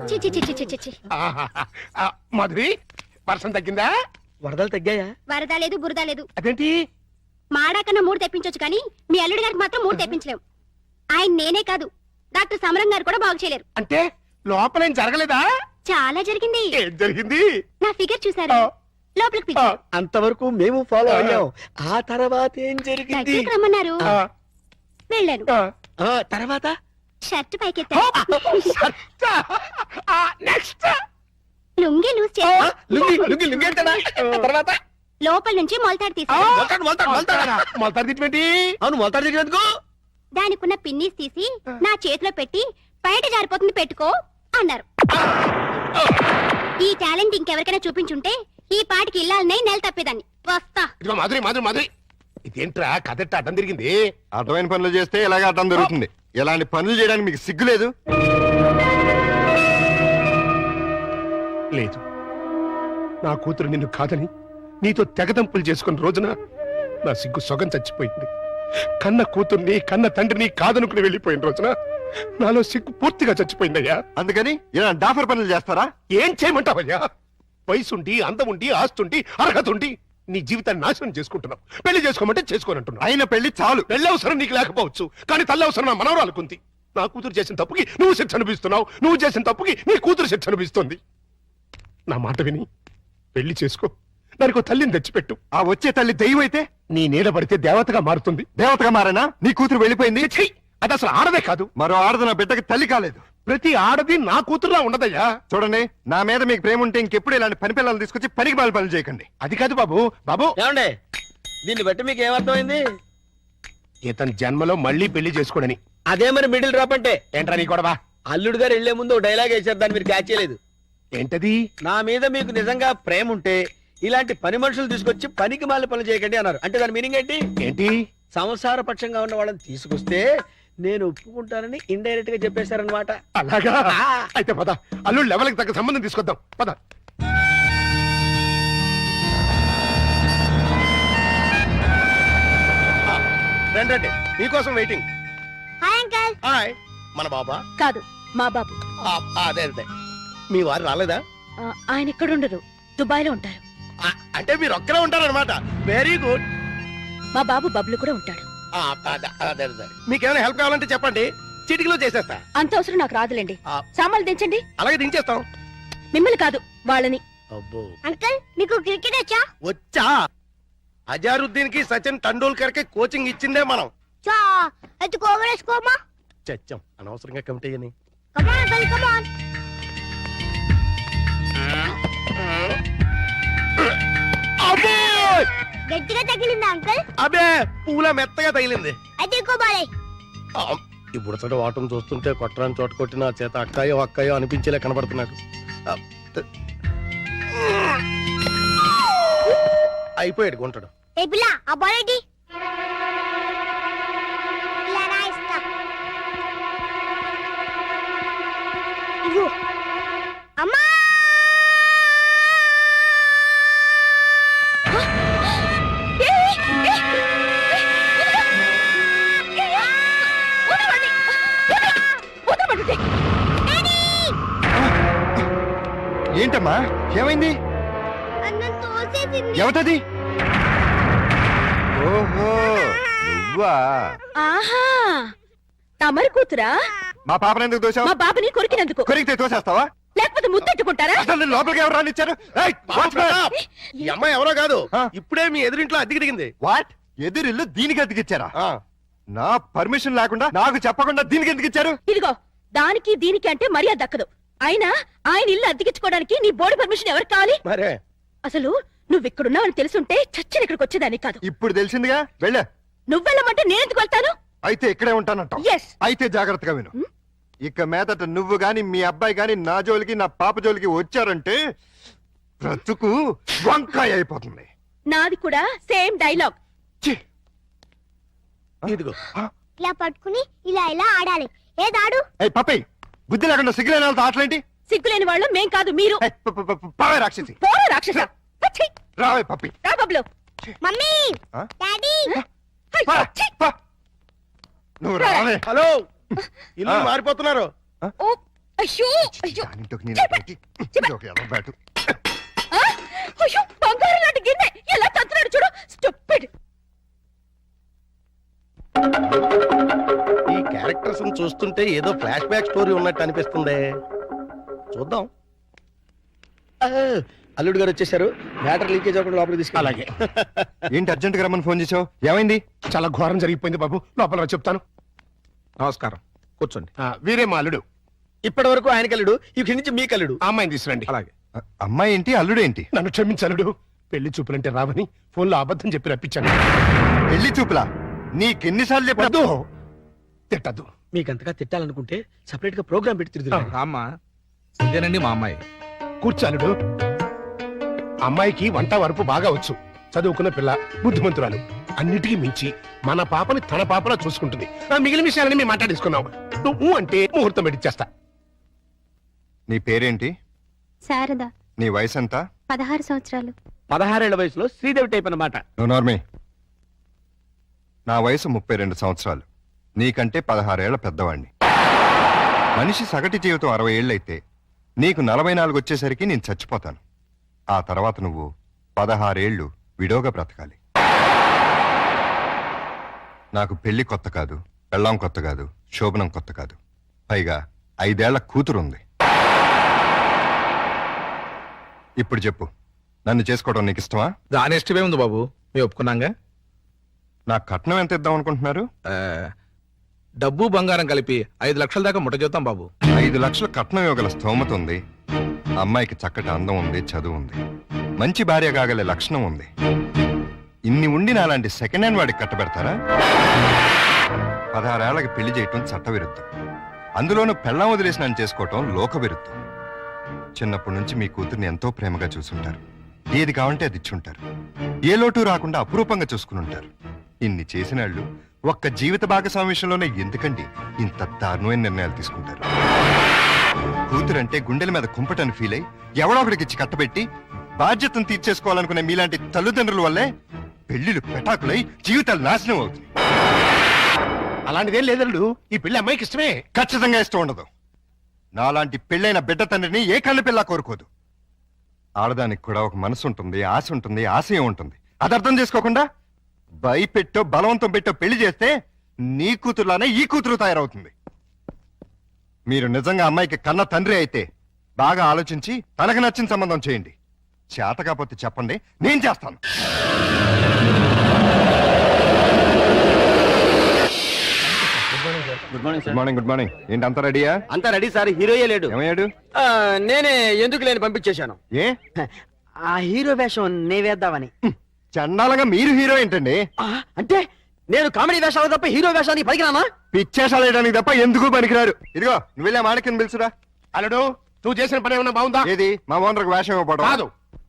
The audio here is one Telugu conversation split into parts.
చి చి చి చి చి చి. మాధురి వర్షం తగ్గిందా? వరదలు తగ్గాయా? వరద లేదు బురద లేదు. అదేంటి? మాడాకన్నా 3 తెప్పించొచ్చు కానీ మీ అల్లుడి గారికి మాత్రం 3 తెప్పించలేం. ఆయన నేనే కాదు డాక్టర్ సమరం గారు కూడా బాగు చేయలేరు. అంటే లోపలేం జరగలేదా? చాలా జరిగింది. ఏం జరిగింది? నా ఫిగర్ చూసారా? లోపలికి పిలిచి అంతవరకు మేము ఫాలో అయ్యాం. ఆ తర్వాత ఏం జరిగింది? దగ్గరికి రమ్మన్నారు. వెళ్ళాను. తర్వాత షర్ట్ పైకెత్తా. నెక్స్ట్ లుంగి లూజ్ చేస్తా. తర్వాత లోపల నుంచి మొలతాడు తీసా. మొలతాడు తిట్టి అవును మొలతాడు తిరిగినందుకు దానికున్న పిన్నీస్ తీసి నా చేతిలో పెట్టి బయట జారిపోతుంది పెట్టుకో అన్నారు. ఈ టాలెంట్ ఇంకెవరికైనా చూపించుంటే ఈ పాటికి ఇల్లాలనే నెల తప్పేదాన్ని. వస్తా. ఇదిగో మాధురి మాధురి మాధురి, ఇదేంట్రా కదట్ట అడ్డం తిరిగింది? అడ్డమైన పనులు చేస్తే ఇలాగే అడ్డం దొరుకుతుంది. ఇలాంటి పనులు చేయడానికి మీకు సిగ్గులేదు? లేదు, నా కూతురు నిన్ను కాదని నీతో తెగదంపులు చేసుకున్న రోజున నా సిగ్గు సొగం చచ్చిపోయింది. కన్న కూతుర్ని కన్న తండ్రిని కాదనుకుని వెళ్ళిపోయిన రోజున నాలో సిగ్గు పూర్తిగా చచ్చిపోయిందయ్యా. అందుకని ఇలా డాఫర్ పనులు చేస్తారా? ఏం చేయమంటావయ్యా? వయసుండి అందముండి ఆస్తుండి అర్హత ఉండి నీ జీవితాన్ని నాశనం చేసుకుంటున్నావు. పెళ్లి చేసుకోమంటే చేసుకోనంటున్నావు. అయిన పెళ్లి చాలు. పెళ్లి అవసరం నీకు లేకపోవచ్చు, కానీ తల్లి అవసరం నా మనవరాలుకుంది. నా కూతురు చేసిన తప్పుకి నువ్వు శిక్ష అనిపిస్తున్నావు, నువ్వు చేసిన తప్పుకి నీ కూతురు శిక్ష అనిపిస్తుంది. నా మాట విని పెళ్లి చేసుకో, దానికి తల్లిని తెచ్చిపెట్టు. ఆ వచ్చే తల్లి దెయ్యం అయితే నీ నీడ పడితే దేవతగా మారుతుంది. దేవతగా మారేనా? నీ కూతురు వెళ్ళిపోయింది. ఛీ! అది అసలు ఆడదే కాదు. మరో ఆడది నా బిడ్డకి తల్లి కాలేదు. ప్రతి ఆడది నా కూతురులా ఉండదయ్యా. చూడండి, నా మీద మీకు ప్రేమ ఉంటే ఇంకెప్పుడు ఇలాంటి పని పిల్లలు తీసుకొచ్చి పనికి మాల పనులు చేయకండి. అది కాదు బాబు. బాబు ఏమండి, దీన్ని బట్టి మీకు ఏమర్థమైంది? ఇతని జన్మలో మళ్ళీ పెళ్లి చేసుకోడని. అదే మరి మిడిల్ డ్రాప్ అంటే. ఏంట్రా నీ గొడవ? అల్లుడు గారు వెళ్లే ముందు డైలాగ్ వేశారు, దాన్ని మీరు క్యాచ్ చేయలేదు. ఏంటది? నా మీద మీకు నిజంగా ప్రేమ ఉంటే ఇలాంటి పని మనుషులు తీసుకొచ్చి పనికి మాల పనులు చేయకండి అన్నారు. అంటే దాని మీనింగ్ ఏంటి? ఏంటి? సంసార పక్షంగా ఉన్న వాళ్ళని తీసుకొస్తే నేను ఒప్పుకుంటానని ఇండైరెక్ట్ గా చెప్పేశారనమాట. అలాగా? అయితే పద, అల్లుడు లెవెల్కి తగ్గ సంబంధం తీసుకొద్దాం. పద. రండి, మీకోసం వెయిటింగ్. Hi uncle. హాయ్. మన బాబా? కాదు, మా బాబు. అదే అదే. మీ వారు రాలేదా? ఆయన ఇక్కడ ఉండరు, దుబాయ్ లో ఉంటారు. అంటే మీరు ఒక్కరే ఉంటారన్నమాట. Very good. మా బాబు బబ్లు కూడా ఉంటాడు. మీకేమైనా హెల్ప్ కావాలంటే చెప్పండి, చిటికలో చేసేస్తా. అంత అవసరం నాకు రాదులేండి. సామాన్లు దించండి. అలాగే దించేస్తాం. మిమ్మల్ని కాదు, వాళ్ళని. అబ్బో, అంకల్ మీకు క్రికెట్ వచ్చా? వచ్చా. అజారుద్దీన్ కి సచిన్ టెండూల్కర్ కి కోచింగ్ ఇచ్చిందే మనం. చచ్చాం అనవసరంగా కమిటీ అని. గట్టిగా తగిలిందా అంకల్? అబే, పూల మెత్తగా తగిలింది. అయితే ఇప్పుడు వాటం చూస్తుంటే కొట్టరాని చోట కొట్టిన చేత అక్కాయో అక్కాయో అనిపించేలా కనబడుతున్నాడు. అయిపోయాడు గుంటడు. అమ్మా! ఏంటమ్మా, ఏమైంది? ఎవతది? ఓహో, నువ్వా? ఆహా, తమరి కూతురా? మా పాపను ఎందుకు తోసావు? మా బాబుని కొరికినందుకు. కొరికితే తోసేస్తావా? లేకపోతే ముద్దెట్టుకుంటారా? అసలు లోపలికి ఎవరు రానిచ్చారు? ఈ అమ్మాయి ఎవరో కాదు, ఆ? ఇప్పుడే మీ ఎదురింట్లో అద్దెకి దిగింది. వాట్? ఎదురిల్లు దీనికి అతికిచ్చారా? నా పర్మిషన్ లేకుండా నాకు చెప్పకుండా దీనికి ఎందుకు ఇచ్చారు? ఇదిగో, దానికి దీనికి అంటే మర్యాద దక్కదు. అయినా ఆయన ఇల్లు అద్దెకించుకోవడానికి నీ బోర్డు పర్మిషన్ ఎవరికి కావాలి? మరే అసలు నువ్విక్కడున్నావని తెలుసుంటే చచ్చిన ఇక్కడికి వచ్చేదాన్ని కాదు. ఇప్పుడు తెలిసిందిగా, వెళ్ళా. నువ్వెళ్ళమంటే నేనెందుకు వెళ్తాను? అయితే ఇక్కడే ఉంటానంటావు. Yes. అయితే జాగ్రత్తగా విను. ఇక మీదట నువ్వు గాని మీ అబ్బాయి గాని నా జోలికి నా పాప జోలికి వచ్చారంటే బ్రతుకు వంకాయ అయిపోతుంది. నాది కూడా సేమ్ డైలాగ్. ఇదిగో, ఇలా పట్టుకుని ఇలా ఇలా ఆడాలి. ఏదాడు? ఏయ్ పప్పి, బుద్ధి లేకుండా సిగ్గులేని వాళ్ళతో ఆటలేంటి? సిగ్గులేని వాళ్ళు మేం కాదు, మీరు. పావే రాక్షసి. పోరా రాక్షస. రావే పప్పి. రా బబ్లు. Mummy, daddy. నువ్వు రావే. హలో, ఇల్లు మారిపోతున్నారు. ఓ, అయ్యో అయ్యో దానింటోకి నేను పెట్టి, ఇది ఒక ఎర్ర బ్యాటు. ఆ! అయ్యో బంగారం లాంటి గిన్నె ఎలా తంతున్నాడు చూడు స్టూపిడ్. ఈ క్యారెక్టర్స్ చూస్తుంటే ఏదో ఫ్లాష్ బ్యాక్ స్టోరీ ఉన్నట్టు అనిపిస్తుంది. చూద్దాం. ఆ, అల్లుడు గారు వచ్చేసారు. మ్యాటర్ లీకేజ్ అవ్వకుండా లోపలికి తీసుకు. అలాగే. ఏంటి అర్జెంట్ గా రమ్మని ఫోన్ చేసావు? ఏమైంది? చాలా ఘోరం జరిగిపోయింది బాబు, లోపల రా చెప్తాను. నమస్కారం, కూర్చోండి. వీరే మా అల్లుడు. ఇప్పటి వరకు ఆయన కల్లుడు, ఇక్కడి నుంచి మీ కల్లుడు. ఆ అమ్మాయిని తీసుకురండి. అలాగే. అమ్మాయి ఏంటి, అల్లుడేంటి? నన్ను క్షమించలుడు, పెళ్లి చూపులంటే రావని ఫోన్లో అబద్ధం చెప్పి రప్పించాను. పెళ్లి చూపులా? నీకెన్నిసార్లు చెప్పదు? వద్దు, తిట్టద్దు. మీకంతగా తిట్టాలనుకుంటే సెపరేట్ గా ప్రోగ్రామ్ పెట్టి తిరుగుతారు. అమ్మా, ఇదేనండి మా అమ్మాయి. కూర్చాలుడు. అమ్మాయికి వంట వరపు బాగా వచ్చు, చదువుకున్న పిల్ల, బుద్ధిమంతురాలు. అన్నిటికీ మించి మన పాపని తన పాపలా చూసుకుంటుంది. మిగిలిన విషయాలని మేము మాట్లాడేసుకున్నాం. నువ్వు అంటే ముహూర్తం పెట్టిచ్చేస్తా. నీ పేరేంటి? శారద, నీ వయసు ఎంత? 16 సంవత్సరాలు. 16 ఏళ్ల వయసులో శ్రీదేవి టైప్ అన్నమాట. నువ్వు నార్మే. నా వయసు 32 సంవత్సరాలు. నీకంటే 16 ఏళ్ల పెద్దవాణ్ణి. మనిషి సగటు జీవితం 60 ఏళ్ళైతే నీకు 44 వచ్చేసరికి నేను చచ్చిపోతాను. ఆ తర్వాత నువ్వు 16 ఏళ్ళు విడోగా బ్రతకాలి. నాకు పెళ్లి కొత్త కాదు, పెళ్ళాం కొత్త కాదు, శోభనం కొత్త కాదు. పైగా 5 ఏళ్ల కూతురుంది. ఇప్పుడు చెప్పు, నన్ను చేసుకోవడం నీకు ఇష్టమా? దాని ఇష్టమే ఉంది బాబు, మేము ఒప్పుకున్నాగా. నాకు కట్నం ఎంత ఇద్దాం అనుకుంటున్నారు? ఆ, డబ్బు బంగారం కలిపి 5 లక్షల దాకా ముట్ట చూద్దాం బాబు. 5 లక్షల కట్నం ఇవ్వగల స్తోమత ఉంది. అమ్మాయికి చక్కటి అందం ఉంది, చదువు ఉంది, మంచి భార్య కాగలే లక్షణం ఉంది. ఇన్ని ఉండి నాలాంటి సెకండ్ హ్యాండ్ వాడికి కట్టబెడతారా? 16 ఏళ్లకి పెళ్లి చేయటం చట్టవిరుద్ధం. అందులోనూ పెళ్ళాం వదిలేసి నన్ను చేసుకోవటం లోక విరుద్ధం. చిన్నప్పటి నుంచి మీ కూతుర్ని ఎంతో ప్రేమగా చూసుంటారు. ఏది కావంటే అది ఇచ్చుంటారు. ఏ లోటు రాకుండా అపురూపంగా చూసుకుని ఉంటారు. ఇన్ని చేసినాళ్ళు ఒక్క జీవిత భాగస్వామి విషయంలోనే ఎందుకండి ఇంత దారుణమైన నిర్ణయాలు తీసుకుంటారు? కూతురంటే గుండెల మీద కుంపటని ఫీల్ అయి ఎవడో ఒకడికి ఇచ్చి కట్టబెట్టి బాధ్యతను తీర్చేసుకోవాలనుకునే మీలాంటి తల్లిదండ్రుల వల్లే పెళ్లిళ్ళు పెటాకులై జీవితాలు నాశనం అవుతుంది. అలాంటిదేం లేదల్లుడు, ఈ పెళ్లి అమ్మాయికి ఇష్టమే. ఖచ్చితంగా ఇష్టం ఉండదు. నాలాంటి పెళ్ళైన బిడ్డ తండ్రిని ఏ కళ్ళు పిల్ల కోరుకోదు. ఆడదానికి కూడా ఒక మనసు ఉంటుంది, ఆశ ఉంటుంది, ఆశయం ఉంటుంది. అది అర్థం చేసుకోకుండా భయపెట్టో బలవంతం పెట్టో పెళ్లి చేస్తే నీ కూతురులానే ఈ కూతురు తయారవుతుంది. మీరు నిజంగా అమ్మాయికి కన్న తండ్రి అయితే బాగా ఆలోచించి తనకు నచ్చిన సంబంధం చేయండి. చేత కాకపోతే చెప్పండి, నేను చేస్తాను. Good morning good morning. Good morning. ఏంటి అంతా రెడీయా? అంతా రెడీ సార్. హీరోయే లేడు. ఏమయ్యాడు? నేనే ఎందుకు లేని పంపించేశాను. ఏ ఆ హీరో వేషం నే వేద్దామని. చండాలంగా మీరు హీరో ఏంటండి? అంటే నేను కామెడీ వేషాలు తప్ప హీరో వేషానికి పనికిరానా? పిచ్చేషాలు వేయడానికి తప్ప ఎందుకు పనికిరారు. ఇదిగో నువ్వు వెళ్ళే మాడకిని పిలుచురా. అల్లుడు, నువ్వు చేసిన పని ఏమన్నా బాగుందా? ఏది మా ఓనర్కి వేషం ఇవ్వబడదు. కాదు,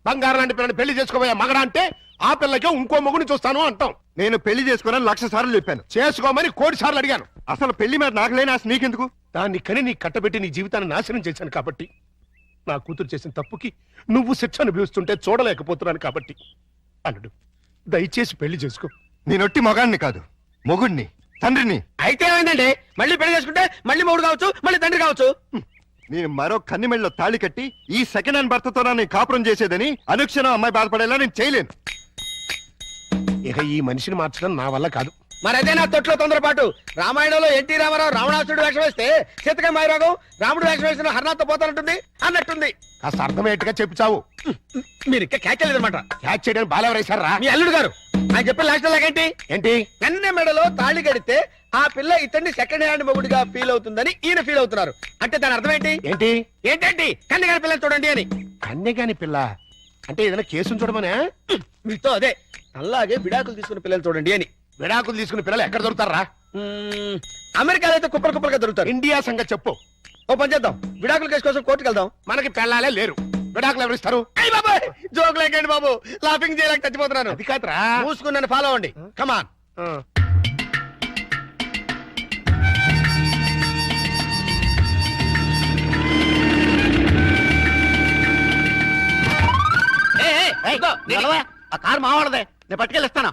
బంగారం లాంటి పిల్లని పెళ్లి చేసుకోబోయే మగడా అంటే ఆ పిల్లకే ఇంకో మొగుని చూస్తాను అంటాం. నేను పెళ్లి చేసుకున్నాను 1,00,000 సార్లు చెప్పాను. చేసుకోమని 1,00,00,000 సార్లు అడిగాను. అసలు పెళ్లి మీద నాకు లేని ఆశ నీకెందుకు? దాన్ని కని నీ కట్టబెట్టి నీ జీవితాన్ని నాశనం చేశాను కాబట్టి, నా కూతురు చేసిన తప్పుకి నువ్వు శిక్ష అనుభవిస్తుంటే చూడలేకపోతున్నాను కాబట్టి. అల్లుడు, దయచేసి పెళ్లి చేసుకో. నేనొట్టి మగాడిని కాదు, మొగుడిని, తండ్రిని. అయితే ఏమైందండి? మళ్ళీ పెళ్లి చేసుకుంటే మళ్ళీ మూడు కావచ్చు, మళ్ళీ తండ్రి కావచ్చు. నేను మరో కన్నిమెళ్ళలో తాళి కట్టి ఈ సెకండ్ హ్యాండ్ భర్తతో నేను కాపురం చేసేదని అనుక్షణం అమ్మాయి బాధపడేలా నేను చేయలేను. ఇక ఈ మనిషిని మార్చడం నా వల్ల కాదు. మరైతే నా తొట్లో తొందరపాటు. రామాయణంలో ఎన్టీ రామారావు రావణాసురుడు వేషం వేస్తే సీతక మాయరాగం రాముడు వేషం వేసిన హర్నాథ్ పోతానంటుంది అన్నట్టుంది. కాస్త అర్థమయ్యేట్టుగా చెప్పు చావు. మీరు ఇంకా క్యాచలేదన్నమాట. క్యాచ్ చేయడానికి బాలెవరేశారా? మీ అల్లుడు గారు ఆయన చెప్పిన లాస్ట్ లాగేంటి? ఏంటి? కన్నె మెడలో తాళి కడితే ఆ పిల్ల ఇతన్ని సెకండ్ హ్యాండ్ మొగుడిగా ఫీల్ అవుతుందని ఈయన ఫీల్ అవుతున్నారు. అంటే దాని అర్థం ఏంటి? ఏంటి? ఏంటండి కన్నెగారి పిల్లలు చూడండి అని. కన్యగాని పిల్ల అంటే ఏదైనా కేసును చూడమనే? మీతో అదే అలాగే విడాకులు తీసుకున్న పిల్లలు చూడండి అని. విడాకులు తీసుకున్న పిల్లలు ఎక్కడ దొరుకుతారా? అమెరికాలో అయితే కుప్పలు కుప్పలుగా దొరుకుతారు. ఇండియా సంగతి చెప్పు. ఓ పని చేద్దాం, విడాకుల కేసు కోసం కోర్టుకు వెళ్దాం. మనకి పెళ్ళాలే లేరు, విడాకులు ఎవరిస్తారు? అయ్య బాబాయ్, జోక్ లేకండి బాబు, లాఫింగ్ చేయలేక చచ్చిపోతున్నాను. అది కాదురా. మూసుకున్నాను, ఫాలో అవ్వండి. కమాన్. ఆ కారు మావాడదే, నేను పట్టుకెళ్ళిస్తాను.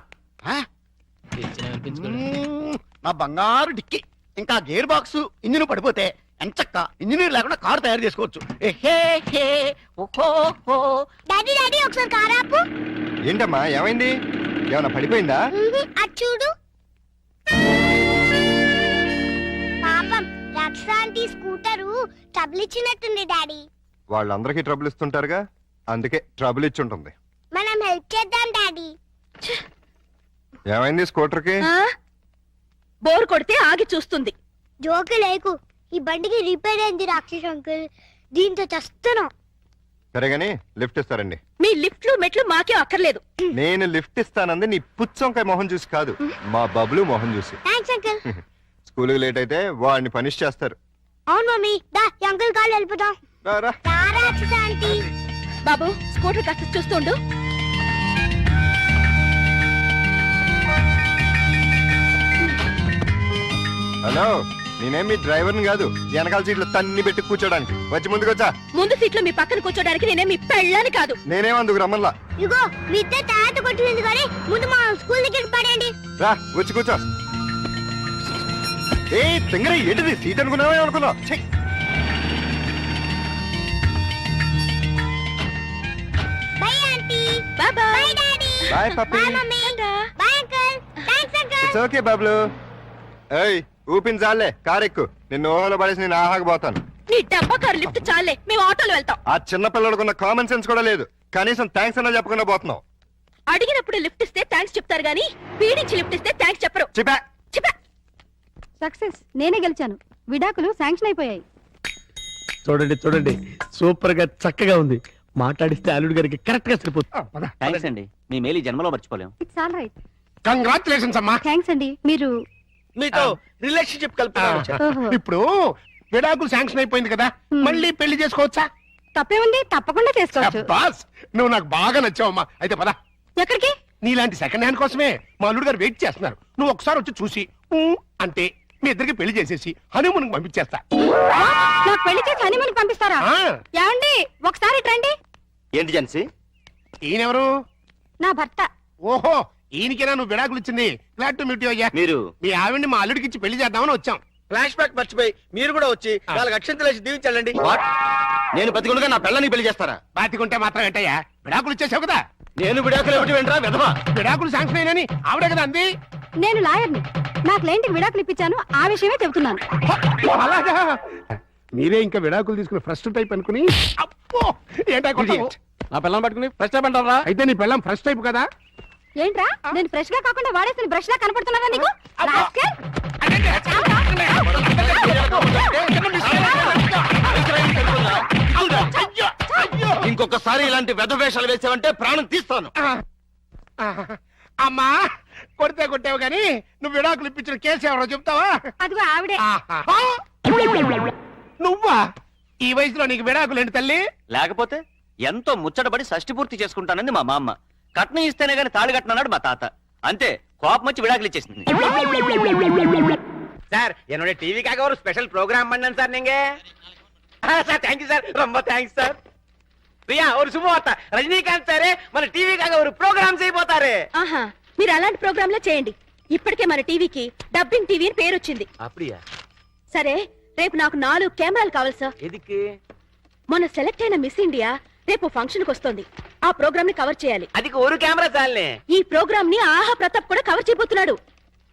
నా బంగారు డిక్కి ఇంకా గేర్ బాక్స్ ఇంజిన్ పడిపోతే ఎంచక్క ఇంజనీర్ లేకుండా కారు తయారు చేసుకోవచ్చు డాడీ డాడీ ఒకసారి కారాపు ఏంటమ్మా ఏమైంది? ఏమైనా పడిపోయిందా? అది చూడు. పాపం రక్షాంటి స్కూటరు ట్రబుల్ ఇచ్చినట్టుంది డాడీ. వాళ్ళందరికీ ట్రబుల్ ఇస్తుంటారుగా, అందుకే ట్రబుల్ ఇచ్చి ఉంటుంది. మనం హెల్ప్ చేద్దాం డాడీ. ఏమైంది స్కూటర్కి? బోర్ కొడితే ఆగి చూస్తుంది. జోకు లేకు, ఈ బండికి రిపేర్ అయింది రాక్షస్ అంకుల్, దీంతో చస్తున్నాం. సరే గాని లిఫ్ట్ ఇస్తారండి. మీ లిఫ్ట్లు మెట్లు మాకే అక్కర్లేదు. నేను లిఫ్ట్ ఇస్తానంది నీ పుచ్చంకాయ మొహం చూసి కాదు, మా బబ్లు మొహం చూసి. Thanks uncle. స్కూల్కి లేట్ అయితే వాడిని పనిష్ చేస్తారు. అవును మమ్మీ, దా ఈ అంకుల్ కాళ్ళు వెళ్ళిపోతాం. రారా. రాక్షస్ ఆంటీ. బాబు స్కూటర్ కాస్త చూస్తుండు. హలో, నేనేం మీ డ్రైవర్ని కాదు, వెనకాల సీట్లు తన్ని పెట్టి కూర్చోడానికి. వచ్చి ముందుకొచ్చా. ముందు సీట్లో మీ పక్కన కూర్చోడానికి నేనే మీ పెళ్ళాని కాదు. నేనేం అందుకు రమ్మల్లా. ఇగో మీ ఇద్దరు తర్వాత కొట్టింది కానీ ముందు మా స్కూల్ దగ్గరికి పడండి. రా వచ్చి కూర్చో. ఏ తింగరే, ఏంటిది సీట్ అనుకున్నావే అనుకున్నావు? Bye aunty. Bye bye daddy. Bye Pappi. Bye mummy. Bye uncle. Thanks uncle. It's okay Bablu. ఏయ్ ఊపిన చాలే, కారెక్కు. నిన్ను ఓహోలో పడేసి నేను ఆహాకపోతాను. నీ డబ్బా కారు లిఫ్ట్ చాలే, మేము ఆటోలో వెళ్తాం. ఆ చిన్న పిల్లలకున్న కామన్ సెన్స్ కూడా లేదు, కనీసం థ్యాంక్స్ అన్నా చెప్పకుండా పోతున్నావు. అడిగినప్పుడు లిఫ్ట్ ఇస్తే థ్యాంక్స్ చెప్తారు గానీ పీడించి లిఫ్ట్ ఇస్తే థ్యాంక్స్ చెప్పరు. చెప్పా. సక్సెస్, నేనే గెలిచాను. విడాకులు శాంక్షన్ అయిపోయాయి. చూడండి చూడండి, సూపర్ గా చక్కగా ఉంది. మాట్లాడిస్తే అల్లుడు గారికి కరెక్ట్ గా సరిపోతుంది. థ్యాంక్స్ అండి, మీ మేలు ఈ జన్మలో మర్చిపోలేం. It's all right. కంగ్రాచులేషన్స్ అమ్మా. థ్యాంక్స్ అండి. మీరు మీతో రిలేషన్షిప్ కలుపుతున్నాను. ఓహో. ఇప్పుడు విడాకులు శాంక్షన్ అయిపోయింది కదా, మళ్ళీ పెళ్లి చేసుకోవచ్చా? తప్పేముంది, తప్పకుండా చేసుకోవచ్చు. బాస్, నువ్వు నాకు బాగా నచ్చావమ్మా. అయితే పద. ఎక్కడికి? నీలాంటి సెకండ్ హ్యాండ్ కోసమే మా అల్లుడు గారు వెయిట్ చేస్తున్నారు. నువ్వు ఒకసారి వచ్చి చూసి ఊ అంటే మీ ఇద్దరికి పెళ్లి చేసేసి హనీమూన్ పంపించేస్తా. నాకు పెళ్లి చేసి హనీమూన్ పంపిస్తారా? ఆ, ఏమండి ఒకసారి రండి. ఏంటి జెన్సీ? ఈయనెవరు? నా భర్త. ఓహో, ఈయనకేనా నువ్వు విడాకులు ఇచ్చింది? గ్లాడ్ టు మీట్ యు అయ్యా. మీరు మీ ఆవిడ్ని మా అల్లుడికి ఇచ్చి పెళ్లి చేద్దామని వచ్చాం. ఫ్లాష్ బ్యాక్ మర్చిపోయి మీరు కూడా వచ్చి 4 అక్షంతలు వేసి దీవించాలండి. నేను బతికుండగా నా పిల్లని పెళ్లి చేస్తారా? బాతికుంటే మాత్రం ఏంటయ్యా, విడాకులు ఇచ్చేసావు కదా. నేను విడాకులు ఏమిటి వెంట్రా విధవా? విడాకులు శాంక్షన్ అయినని ఆవిడే కదా అంది. నేను లాయర్ని. నా క్లయింట్కి విడాకులు ఇప్పించాను, ఆ విషయమే చెబుతున్నాను. అలాగా? మీరే ఇంకా విడాకులు తీసుకుని ఫస్ట్ టైప్ అనుకుని అప్పో ఏంటా కొట్టావు? నా పిల్లలు పట్టుకుని ఫస్ట్ టైం అంటారా? అయితే నీ పిల్లం ఫస్ట్ టైప్ కదా? ఏంట్రా, నేను ఫ్రెష్ గా కాకుండా వాడేసిన బ్రష్ లా కనపడుతున్నారా నీకు? అబ్బో. రాస్కెల్. అయ్యో, అయ్యో. ఇంకొకసారి ఇలాంటి వెధవేషాలు వేసావంటే ప్రాణం తీస్తాను. అమ్మా, కొడితే కొట్టావు గాని నువ్వు విడాకులు ఇప్పించిన కేసు ఎవరో చెప్తావా? అదిగో ఆవిడే. ఆహా. నువ్వా? ఈ వయసులో నీకు విడాకులు ఏంటి తల్లి? లేకపోతే ఎంతో ముచ్చటపడి షష్టి పూర్తి చేసుకుంటానంది మా మామ. కట్నం ఇస్తేనే గాని తాళి కట్టనన్నాడు మా తాత. అంతే, కోపం వచ్చి విడాకులు ఇచ్చేసింది. சார் என்னோட டிவிக்காக ஒரு ஸ்பெஷல் ப்ரோக்ராம் பண்ணேன் சார் நீங்க. சார் தேங்க்யூ சார், ரொம்ப தேங்க்ஸ் சார். பிரியா ஒரு சுபவார்త, రజనీకాంత్ సారే మన టీవీకాக ஒரு ప్రోగ్రామ్ చేయబోతారు. ఆహా, మీరు అలాంటి ప్రోగ్రామ్ లో చేయండి. ఇప్పటికే మన టీవీకి డబ్బింగ్ టీవీ అని పేరు వచ్చింది. அப்படியா? సరే, రేపు నాకు 4 కెమెరాలు కావాలి సార్. ఎదికి? మొన్న సెలెక్ట్ అయిన మిస్ ఇండియా రేపు ఫంక్షన్ కి వస్తుంది. ఆ ప్రోగ్రామ్ ని కవర్ చేయాలి. అదికి ఒక కెమెరా చాలనే. ఈ ప్రోగ్రామ్ ని ఆహా ప్రతాప్ కూడా కవర్ చేయబోతున్నాడు.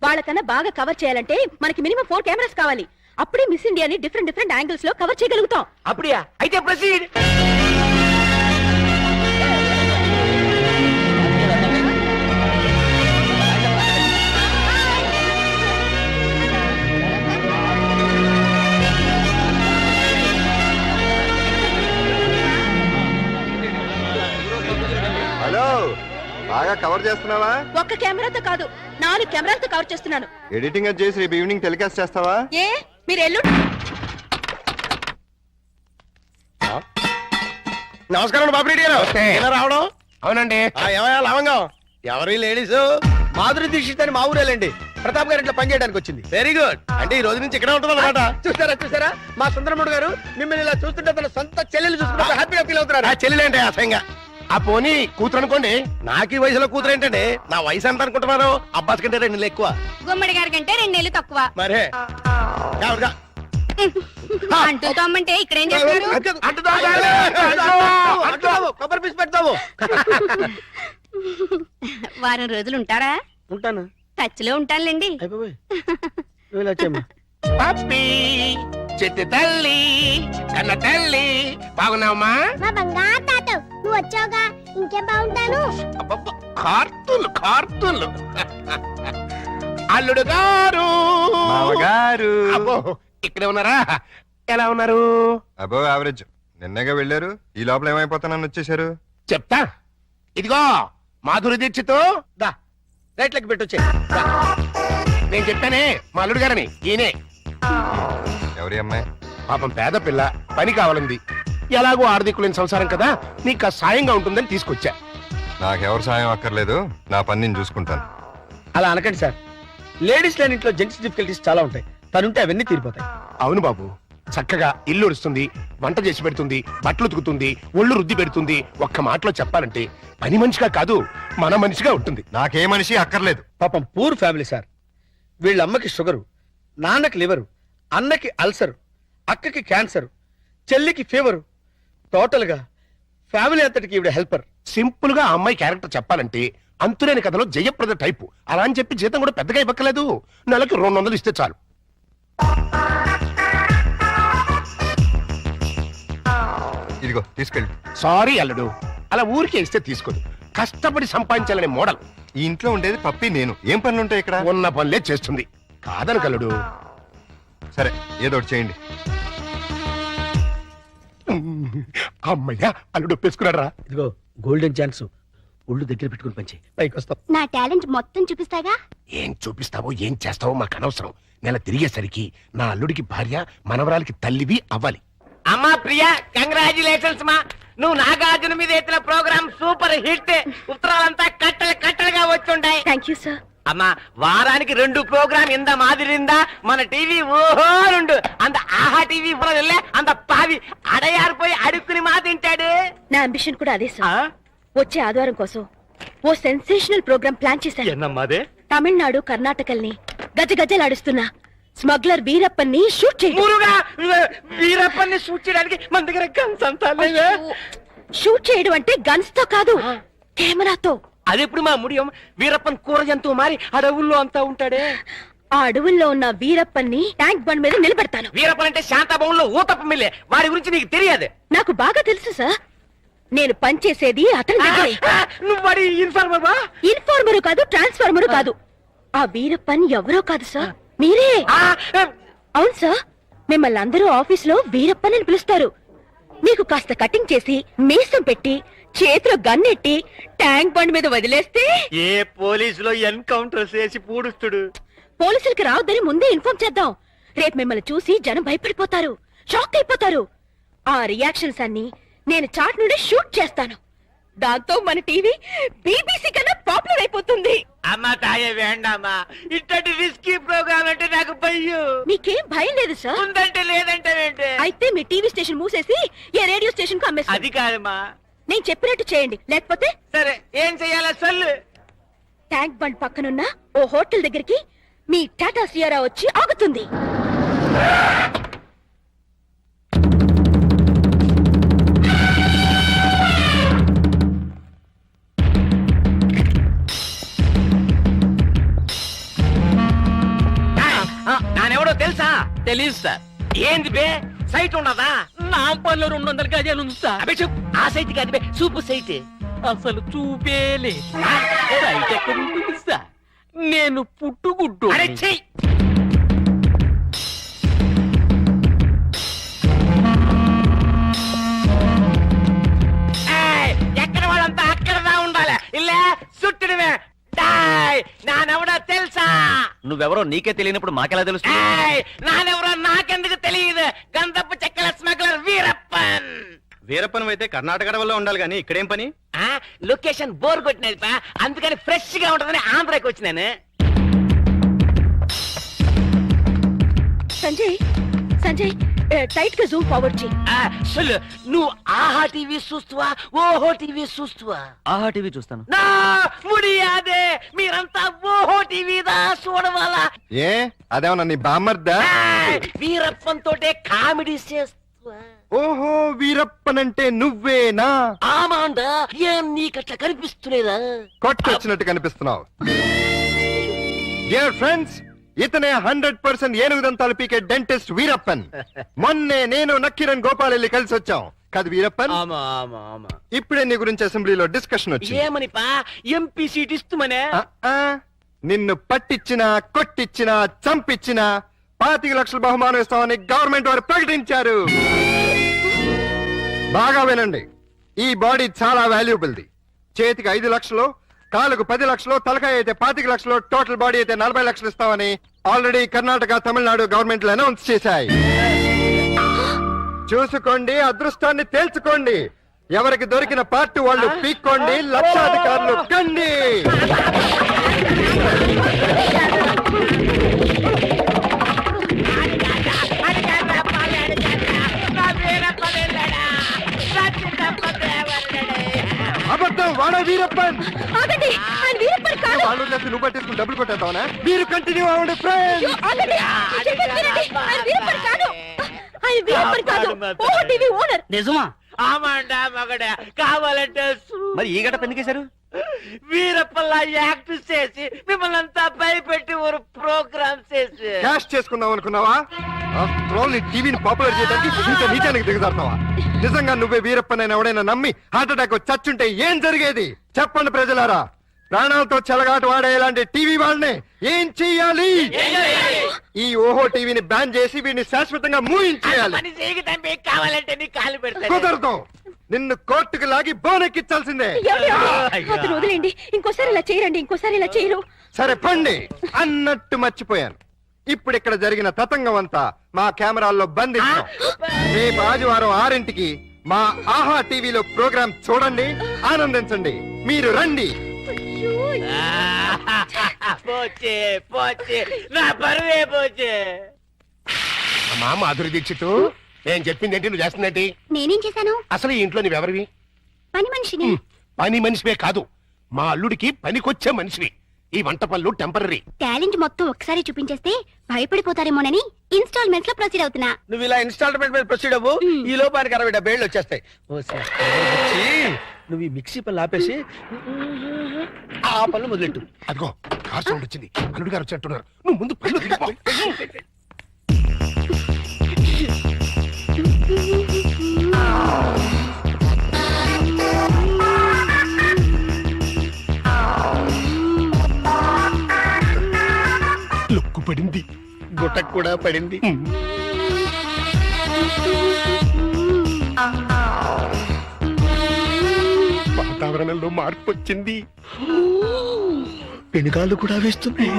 వాళ్ళకన్నా బాగా కవర్ చేయాలంటే మనకి మినిమం 4 కెమెరాస్ కావాలి. అప్పుడే మిస్ ఇండియాని డిఫరెంట్ యాంగిల్స్ లో కవర్ చేయగలుగుతాం. அப்படியா? అయితే ప్రొసీడ్. హలో, బాగా కవర్ చేస్తున్నావా? ఒక్క కెమెరాతో కాదు, 4 కెమెరాలతో కవర్ చేస్తున్నాను. ఎడిటింగ్ అది చేసి రేపు ఈవినింగ్ టెలికాస్ట్ చేస్తావా? ఏ మీరు ఎల్లు. నమస్కారం బాబురెడ్డి గారు. నమస్తే. ఎలా రావడం? అవునండి. ఏమయ్యా లవంగం? ఎవరి లేడీస్? మాధురి దీక్షిత్ అని మా ఊరేలండి. ప్రతాప్ గారి ఇంట్లో పనిచేయడానికి వచ్చింది. Very good. అంటే ఈ రోజు నుంచి ఇక్కడే ఉంటుంది అనమాట. చూసారా మా సుందరముడు గారు మిమ్మల్ని ఇలా చూస్తుంటే తన సొంత చెల్లెలు చూసుకుంటే హ్యాపీగా ఫీల్ అవుతున్నారు. ఆ చెల్లెలు అంటే అసహ్యంగా. ఆ పోనీ కూతురు అనుకోండి. నాకు ఈ వయసులో కూతురు ఏంటండి? నా వయసు ఎంత అనుకుంటున్నారు? అబ్బాస్ కంటే 2 నెలలు ఎక్కువ. గుమ్మడి గారి కంటే 2 నెలలు తక్కువ. మరే అంటూ తమ్మంటే ఇక్కడ ఏం చేస్తున్నారు? కొబ్బరి పీస్ పెడతావు. వారం రోజులు ఉంటారా? ఉంటాను. టచ్ లో ఉంటానులేండి. అయిపోయి నువ్వు ఇలా వచ్చేయమ్మా. పప్పి చెట్టు తల్లి కన్న తల్లి బాగున్నావమ్మా? మా బంగారు తాత నువ్వు వచ్చావుగా ఇంకేం బాగుంటాను. అబ్బబ్బ, కార్తూలు అల్లుడు గారు మామగారు అబ్బో ఇక్కడే ఉన్నారా? ఎలా ఉన్నారు? అబో యావరేజ్. నిన్నగా వెళ్ళారు, ఈ లోపల ఏమైపోతానని వచ్చేసారు. చెప్తా. ఇదిగో మాధురి దీక్షితో దా రైట్లకి పెట్టొచ్చే. నేను చెప్పానే మా అల్లుడు గారని. ఈయనే ఎవరి అమ్మాయి? పాపం పేద పిల్ల, పని కావాలంది. ఎలాగో ఆర్థికులేని సంసారం కదా, నీకు సాయంగా ఉంటుందని తీసుకొచ్చా. నాకెవరు సాయం అక్కర్లేదు, నా పని నేను చూసుకుంటాను. అలా అనకండి సార్. లేడీస్ లేని ఇంట్లో జెంట్స్ డిఫికల్టీస్ చాలా ఉంటాయి. తనుంటే అవన్నీ తీరిపోతాయి. అవును బాబు, చక్కగా ఇల్లు ఉడుస్తుంది, వంట చేసి పెడుతుంది, బట్టలు ఉతుకుతుంది, ఒళ్ళు రుద్ది పెడుతుంది. ఒక్క మాటలో చెప్పాలంటే పని మనిషిగా కాదు, మన మనిషిగా ఉంటుంది. నాకే మనిషి అక్కర్లేదు. పాపం పూర్ ఫ్యామిలీ సార్. వీళ్ళ అమ్మకి షుగరు, నాన్నకి లివరు, అన్నకి అల్సరు, అక్కకి క్యాన్సర్, చెల్లికి ఫీవరు. టోటల్ గా ఫ్యామిలీ అంతటికి ఈవిడ హెల్పర్. సింపుల్ గా ఆ అమ్మాయి క్యారెక్టర్ చెప్పాలంటే అంతులేని కథలో జయప్రద టైపు. అలా అని చెప్పి జీతం కూడా పెద్దగా ఇవ్వక్కలేదు, నెలకు 200 ఇస్తే చాలు. ఇదిగో తీసుకెళ్ళి. సారీ అల్లుడు, అలా ఊరికే ఇస్తే తీసుకోదు. కష్టపడి సంపాదించాలనే మోడల్. ఈ ఇంట్లో ఉండేది పప్పి నేను. ఏం పనులుంటాయి ఇక్కడ? ఉన్న పనులే చేస్తుంది. కాదని కల్లుడు. సరే ఏదో ఒకటి చేయండి. అమ్మయ్యా, అల్లుడు ఒప్పేసుకున్నాడు రా. ఇదిగో గోల్డెన్ ఛాన్స్. ఒళ్ళు దగ్గర పెట్టుకుని పంచి పైకి వస్తాం. నా టాలెంట్ మొత్తం చూపిస్తాగా. ఏం చూపిస్తావో ఏం చేస్తావో మాకు అనవసరం. నెల తిరిగేసరికి నా అల్లుడికి భార్య, మనవరాలకి తల్లివి అవ్వాలి. అమ్మా ప్రియా, కంగ్రాచులేషన్స్ మా. నువ్వు నాగార్జున మీద ఎత్తిన ప్రోగ్రామ్ సూపర్ హిట్. ఉత్తరాలంతా కట్టలుగా వచ్చుంటాయి. Thank you sir. అమ్మా వారానికి 2 ప్రోగ్రామ్ ఇంద మాదిరిందా మన టీవీ ఓహోనుండు. అంత ఆహా టీవీ వెళ్ళే అంత పావి అడయారిపోయి అడుక్కుని మా తింటాడు. నా అంబిషన్ కూడా అదే సార్. వచ్చే ఆదివారం కోసం ఓ సెన్సేషనల్ ప్రోగ్రామ్ ప్లాన్ చేశాను. ఎన్నమ్మాదే? తమిళనాడు, కర్ణాటకల్ని గజగజలాడిస్తున్న స్మగ్లర్ వీరప్పన్ని షూట్ చేయాలి. మురుగా వీరప్పని షూట్ చేయడానికి మన దగ్గర గన్స్ అంతా లేవే. షూట్ చేయడం అంటే గన్స్ తో కాదు, కెమెరాతో. అదెప్పుడు మా ముడియం వీరప్పన్ కూర జంతువు మారి అడవుల్లో అంతా ఉంటాడే. ఆ అడవుల్లో ఉన్న వీరప్పన్ని ట్యాంక్ బండ్ మీద నిలబెడతాను. వీరప్పన్ అంటే శాంతాభవన్లో ఊతప్ప మిల్లే. వాడి గురించి నీకు తెలియదు. నాకు బాగా తెలుసు సార్. నేను పనిచేసేది అతని దగ్గరే. నువ్వు వాడి ఇన్ఫార్మర్ వా? ఇన్ఫార్మరు కాదు, ట్రాన్స్ఫార్మరు కాదు. ఆ వీరప్పన్ ఎవరో కాదు సార్, మీరే. అవును సార్, మిమ్మల్ని అందరూ ఆఫీస్ లో వీరప్పన్ అని పిలుస్తారు. మీకు కాస్త కటింగ్ చేసి మీసం పెట్టి చేతిలో గన్నెట్టి ట్యాంక్ బండ్ మీద వదిలేస్తే ఏ పోలీసులో ఎన్కౌంటర్ చేసి పూడుస్తుడు. పోలీసులకి రావద్దని ముందే ఇన్ఫార్మ్ చేద్దాం. రేపు మిమ్మల్ని చూసి జనం భయపడిపోతారు, షాక్ అయిపోతారు. ఆ రియాక్షన్స్ అన్ని నేను చాట్ నుండి షూట్ చేస్తాను. దాంతో మన టీవీ బీబీసీ కన్నా పాపులర్ అయిపోతుంది. అమ్మా తాయే వేండమ్మా, ఇట్టటి రిస్కీ ప్రోగ్రామ్ అంటే నాకు భయం. మీకేం భయం లేదు సార్? ఉందంటే లేదంటే అయితే మీ టీవీ స్టేషన్ మూసేసి ఏ రేడియో స్టేషన్ కు అమ్మేస్తాను. అది కాదమ్మా. నేను చెప్పినట్టు చేయండి, లేకపోతే సరే ఏం చెయ్యాలో సొల్లు. ట్యాంక్ బండ్ పక్కనున్న ఓ హోటల్ దగ్గరికి మీ టాటా సియారా వచ్చి ఆగుతుంది. నానెవడో తెలుసా? తెలీదు సార్. ఏంది బే, సైట్ ఉండదా? నా పనులు 200 గజాలు ఉంది సార్. అబే చూపు, ఆ సైట్ కాదు బే, చూపు సైట్. అసలు చూపేలే. సైట్ ఎక్కడ ఉంటుంది సార్? నేను పుట్టుగుడ్డు. అరే చెయ్యి. ఎక్కడ వాళ్ళంతా అక్కడదా ఉండాలి. ఇల్లే సుట్టుడివే. నానెవడో తెలుసా? నువ్వెవరో నీకే తెలియనప్పుడు మాకెలా తెలుసు? నానెవరో నాకెందుకు తెలియదు. గంధపు చెక్కల స్మగ్లర్ వీరప్పన్. వీరప్పన్ అయితే కర్ణాటక అడవుల్లో ఉండాలి కానీ ఇక్కడేం పని? లొకేషన్ బోర్ కొట్టినది పా, అందుకని ఫ్రెష్ గా ఉంటుందని ఆంధ్రాకి వచ్చినాను. సంజయ్, సంజయ్ టైట్ గా జూమ్ ఫార్వర్డ్ చేయి. అసలు నువ్వు ఆహా టీవీ చూస్తువా ఓహో టీవీ చూస్తువా? ఆహా టీవీ చూస్తాను. నా ముడియాదే మీరంతా ఓహో టీవీదా చూడవాలా? ఏ అదేమన్నా నీ బామ్మర్దా? వీరప్పన్ తోటే కామెడీ చేస్తువా? ఓహో వీరప్పనంటే నువ్వేనా? ఆమాండా ఏం నీకట్లా కనిపిస్తులేదా? కొట్టొచ్చినట్టు కనిపిస్తున్నావు. డియర్ ఫ్రెండ్స్, ఇతనే 100% ఏనుగుదంతాలు పీకే డెంటిస్ట్ వీరప్పన్. మొన్నే నేను నక్కిరన్ గోపాల్ వెళ్ళి కలిసి వచ్చాం కదా వీరప్పన్. ఇప్పుడే నీ గురించి అసెంబ్లీలో డిస్కషన్ వచ్చింది. ఏమనిపా ఎంపీ సీట్ ఇస్తుమనే? నిన్ను పట్టించినా కొట్టించినా చంపించినా 25 లక్షల బహుమానం ఇస్తామని గవర్నమెంట్ వారు ప్రకటించారు. బాగా వినండి, ఈ బాడీ చాలా వాల్యుబుల్ది. చేతికి 5 లక్షలు, కాలుకు 10 లక్షలు, తలకాయ అయితే 25 లక్షలు, టోటల్ బాడీ అయితే 40 లక్షలు ఇస్తామని ఆల్రెడీ కర్ణాటక, తమిళనాడు గవర్నమెంట్లు అనౌన్స్ చేశాయి. చూసుకోండి, అదృష్టాన్ని తేల్చుకోండి. ఎవరికి దొరికిన పార్టీ వాళ్ళు పీక్కోండి, లక్షాధికారులు కండి. అబద్ధం, వాడ వీరప్పన్. ఆగండి, ఆయన వీరప్పన్ కాదు. వాళ్ళు నువ్వు పట్టేసుకుని డబ్బులు కొట్టేద్దామనా? మీరు కంటిన్యూ అవ్వండి ఫ్రెండ్స్. ఆగండి, చెప్పేది వినండి. ఆయన వీరప్పన్ కాదు. ఆయన వీరప్పన్ కాదు, ఓహో టీవీ ఓనర్. నిజమా? ఆమాండా మగడ కావాలంటే మరి ఈ గడప ఎందుకేశారు? వీరప్పల్లా యాక్ట్ చేసి మిమ్మల్ని అంతా భయపెట్టి ఒక ప్రోగ్రామ్ చేసి క్యాష్ చేసుకుందాం అనుకున్నావా? టీవీని పాపులర్ చేయడానికి ఇంత నీచానికి దిగజారుతావా? నిజంగా నువ్వే వీరప్పనైనా ఎవడైనా నమ్మి హార్ట్ అటాక్ చచ్చుంటే ఏం జరిగేది చెప్పండి ప్రజలారా. ప్రాణాలతో చెలగాట వాడే ఇలాంటి టీవీ వాళ్ళని ఏం చెయ్యాలి? ఈ ఓహో టీవీని బ్యాన్ చేసి వీడిని శాశ్వతంగా మూయించేయాలి. పని చేయకి తంపి కావాలంటే నీ కాలు పెడతాను. కుదరదు, నిన్ను కోర్టుకు లాగి బోనెక్కించాల్సిందే. అతను వదిలేండి, ఇంకోసారి ఇలా చేయరండి, ఇంకోసారి ఇలా చేయరు. సరే పండి అన్నట్టు మర్చిపోయాను. ఇప్పుడు ఇక్కడ జరిగిన తతంగం అంతా మా కెమెరాల్లో బంధిస్తాం. రేపు ఆదివారం 6ంటికి మా ఆహా టీవీలో ప్రోగ్రామ్ చూడండి, ఆనందించండి. మీరు రండి. పోచే పోచే నా పరువే పోచే. అమ్మా మాధురి దీక్షిత్, నేను చెప్పింది ఏంటి, నువ్వు చేస్తుందేంటి? నేనేం చేశాను? అసలు ఈ ఇంట్లో నువ్వెవరివి? పని మనిషిని. పని మనిషివే కాదు, మా అల్లుడికి పనికొచ్చే మనిషివి. ఈ వంట పనులు టెంపరీ. టాలెంట్ మొత్తం ఒకసారి చూపించేస్తే భయపడిపోతారేమోనని ఇన్స్టాల్మెంట్స్ లో ప్రొసీడ్ అవుతున్నా. నువ్వు ఇలా ఇన్స్టాల్మెంట్ మీద ప్రొసీడ్ అవ్వు, ఈ లోపానికి 60-70 ఏళ్ళు వచ్చేస్తాయి. నువ్వు ఈ మిక్సీ పనులు ఆపేసి ఆ పనులు మొదలెట్టు. అదిగో కార్ సౌండ్ వచ్చింది, అల్లుడు గారు వచ్చేట్టున్నారు. నువ్వు ముందు పనులు దిగిపో. లుక్కు పడింది, గుట్టకు కూడా పడింది. వాతావరణంలో మార్పు వచ్చింది. పెనుగాళ్ళు కూడా వేస్తున్నాయి.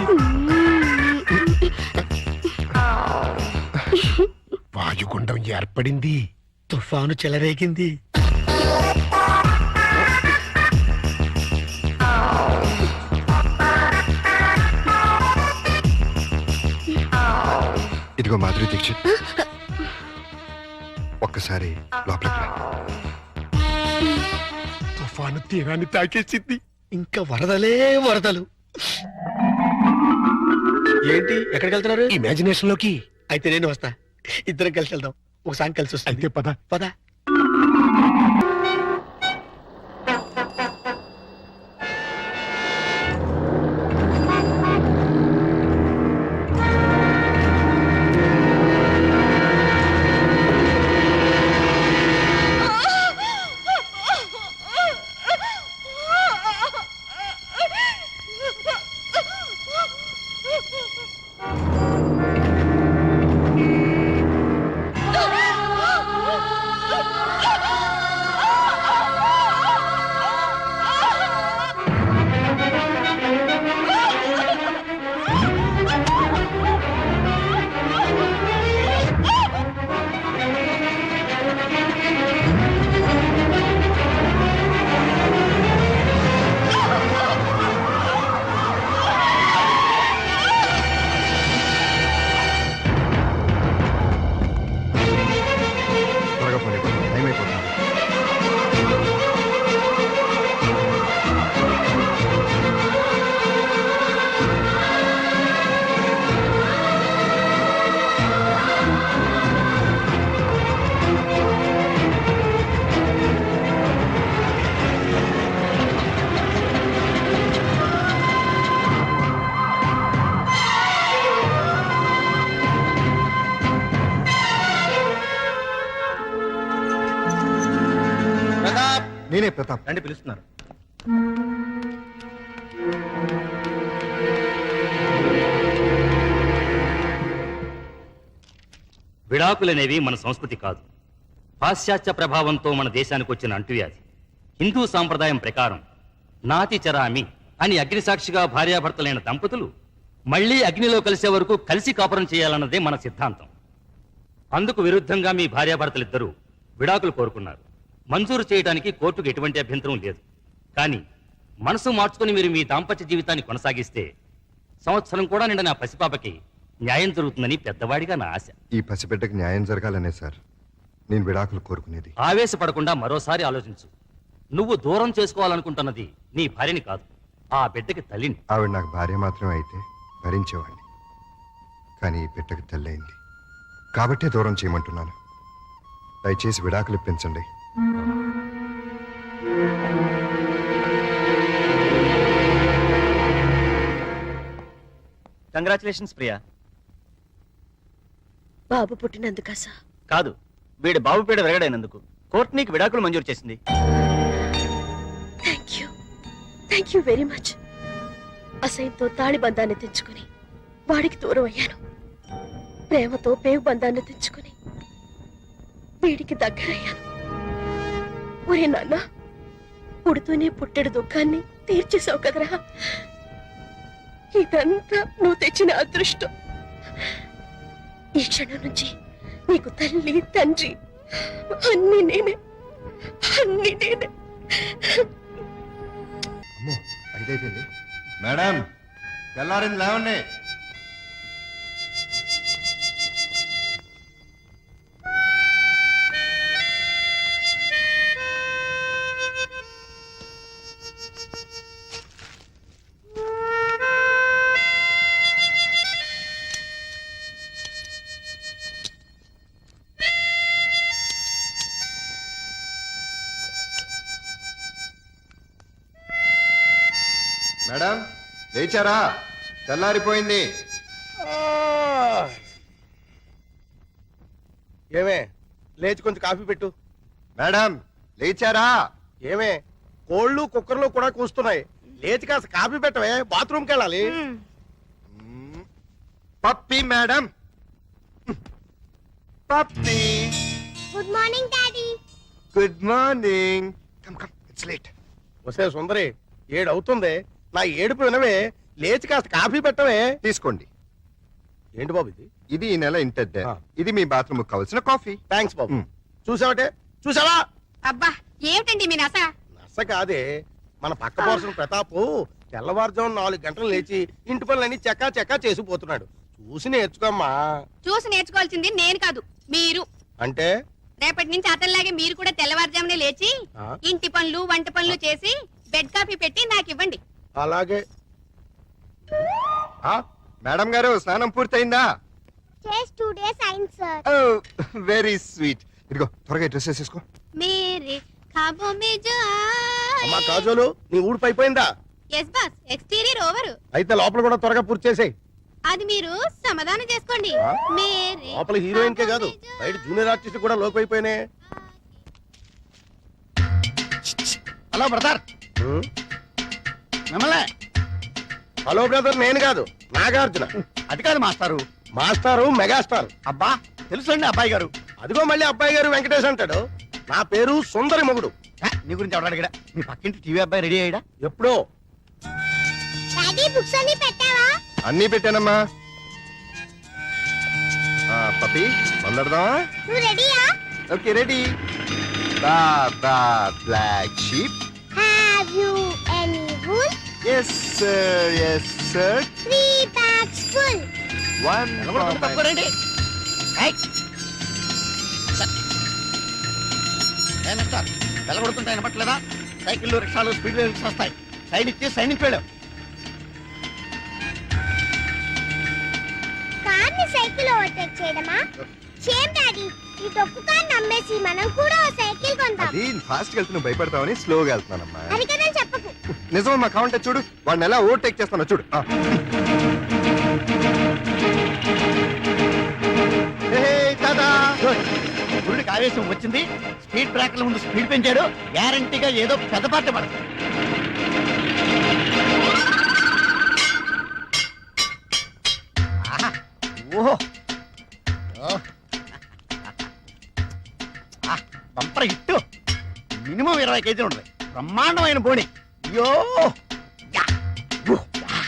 వాయుగుండం ఏర్పడింది. తుఫాను చెలరేగింది. ఇదిగో మాధురి దీక్షిత్, ఒక్కసారి లోపలికి రా. తుఫాను తీరాన్ని తాకేసింది. ఇంకా వరదలే వరదలు. ఏంటి, ఎక్కడికి వెళ్తున్నారు? ఇమాజినేషన్ లోకి. అయితే నేను వస్తా, ఇద్దరం కలిసి వెళ్దాం. ఒక సాంగ్ కలిసి వస్తుంది. అయితే పద పద. దూరమైపోతాను. ప్రతాప్ నేనే ప్రతాప్. రండి పిలుస్తున్నారు. విడాకులనేవి మన సంస్కృతి కాదు. పాశ్చాత్య ప్రభావంతో మన దేశానికి వచ్చిన అంటువ్యాధి. హిందూ సాంప్రదాయం ప్రకారం నాతి చరామి అని అగ్నిసాక్షిగా భార్యాభర్తలైన దంపతులు మళ్లీ అగ్నిలో కలిసే వరకు కలిసి కాపురం చేయాలన్నదే మన సిద్ధాంతం. అందుకు విరుద్ధంగా మీ భార్యాభర్తలిద్దరూ విడాకులు కోరుకున్నారు. మంజూరు చేయడానికి కోర్టుకు ఎటువంటి అభ్యంతరం లేదు. కానీ మనసు మార్చుకుని మీరు మీ దాంపత్య జీవితాన్ని కొనసాగిస్తే సంవత్సరం కూడా నిండిన ఆ పసిపాపకి న్యాయం జరుగుతుందని పెద్దవాడిగా నా ఆశ. ఈ పసిబిడ్డకి న్యాయం జరగాలనే సార్ నేను విడాకులు కోరుకునేది. ఆవేశపడకుండా మరోసారి ఆలోచించు. నువ్వు దూరం చేసుకోవాలనుకుంటున్నది నీ భార్యని కాదు, ఆ బిడ్డకి తల్లిని. ఆవిడ నాకు భార్య మాత్రమే అయితే భరించేవాడిని. కానీ ఈ బిడ్డకి తల్లి అయింది కాబట్టే దూరం చేయమంటున్నాను. దయచేసి విడాకులు ఇప్పించండి. కంగ్రాచులేషన్స్ ప్రియా. బాబు పుట్టినందుక సార్? కాదు, వీడి బాబు పీడ విరగడైనందుకు కోర్టు నీకు విడాకులు మంజూరు చేసింది. Thank you very much. అసహ్యంతో తాళి బంధాన్ని తెచ్చుకుని వాడికి దూరం అయ్యాను. ప్రేమతో పేగు బంధాన్ని తెచ్చుకుని వీడికి దగ్గరయ్యాను. ఒరే నాన్న, పుడుతూనే పుట్టెడు దుఃఖాన్ని తీర్చేసావు కదరా. ఇదంతా నువ్వు తెచ్చిన అదృష్టం. ఈ క్షణం నుంచి నీకు తల్లి తండ్రి అన్ని నేనే. అమ్మో, అయిపోయింది. మేడం తెల్లారింది, లేవండి. మేడం లేచారా? తెల్లారిపోయింది. ఏమే లేచి కొంచెం కాఫీ పెట్టు. మేడం లేచారా? ఏమే కోళ్ళు కుక్కర్లు కూడా కూస్తున్నాయి. లేచి కాస్త కాఫీ పెట్టవే, బాత్రూమ్కి వెళ్ళాలి. Puppy madam, puppy. Good morning daddy. Good morning. Come come, it's late. వస్తే సుందరి, 7 అవుతుంది. నా ఏడుపు వినవే, లేచి కాస్త కాఫీ పెట్టవే. తీసుకోండి. ఏంటి బాబు ఇది? ఇది ఈ నెల ఇంటద్దే. ఇది మీ బాత్రూమ్ కావాల్సిన కాఫీ. థ్యాంక్స్ బాబు. చూసావటే, చూసావా? అబ్బా ఏమిటండి మీ నస? నస కాదే, మన పక్క పోర్షన్ ప్రతాపు తెల్లవారుజాము 4 గంటలు లేచి ఇంటి పనులన్నీ చెక్కా చెక్కా చేసిపోతున్నాడు. చూసి నేర్చుకోమ్మా. చూసి నేర్చుకోవాల్సింది నేను కాదు, మీరు. అంటే రేపటి నుంచి అతనిలాగే మీరు కూడా తెల్లవారుజామునే లేచి ఇంటి పనులు వంట పనులు చేసి బెడ్ కాఫీ పెట్టి నాకు ఇవ్వండి. అలాగే. మేడం గారు స్నానం పూర్తయిందా? జస్ట్ 2 days అయింది సార్. Very sweet. ఇదిగో త్వరగా డ్రెస్ వేసేసుకో. మేరే ఖాబో మే జో అమ్మా కాజోలు, నీ ఊడిపి అయిపోయిందా? yes boss, exterior over. అయితే లోపల కూడా త్వరగా పూర్తి చేసేయ్. అది మీరు సమాధానం చేసుకోండి. మేరే లోపల హీరోయిన్ కే కాదు, బయట జూనియర్ ఆర్టిస్ట్ కూడా లోకి అయిపోయినాయి. Hello brother. హలో బ్రదర్, నేను కాదు, నాగార్జున. అది కాదు మాస్టారు. మాస్టారు మెగాస్టార్. అబ్బా తెలుసండి అబ్బాయి గారు. అదిగో మళ్ళీ అబ్బాయి గారు వెంకటేష్ అంటాడు. నా పేరు సుందరి మొగుడు. నీ గురించి ఎవరు అడిగాడా? మీ పక్కింటి టీవీ అబ్బాయి రెడీ అయ్యాడా? ఎప్పుడో. డాడీ బుక్స్ అన్ని పెట్టావా? అన్నీ పెట్టానమ్మా. పప్పి వందడదామా? నువ్వు రెడీయా? Okay ready. Baa baa black sheep. Have you any wool? Yes sir, yes sir. 3 bags full. One for my... mister వెళ్ళగొడుతుంటే వినపట్లేదా? సైకిళ్ళు రిక్షాలు స్పీడ్ రిక్షా వస్తాయి. సైడ్ ఇచ్చి సైడ్ నుంచి వెళ్ళాం. కార్ని సైకిల్ ఓవర్టేక్ చేయడమా? సేమ్ డాడీ, ఈ డొక్కు కార్ నమ్మేసి మనం కూడా ఓ సైకిల్ కొందాం. అది ఫాస్ట్ వెళ్తూ నువ్వు భయపడతావని స్లోగా వెళ్తున్నానమ్మా. అది కదా చెప్పకు. నిజమమ్మా, కావంటే చూడు వాడిని ఎలా ఓవర్టేక్ చేస్తానో చూడు. గురుడికి ఆవేశం వచ్చింది, స్పీడ్ బ్రేకర్ల ముందు స్పీడ్ పెంచాడు. గ్యారంటీగా ఏదో పెద్ద పార్టీ పడుతుంది. ఓహో, బంపర్ హిట్. మినిమం 20 కేజీలు ఉంటుంది. బ్రహ్మాండమైన బోణి. అయ్యో యా, ఊ, యా.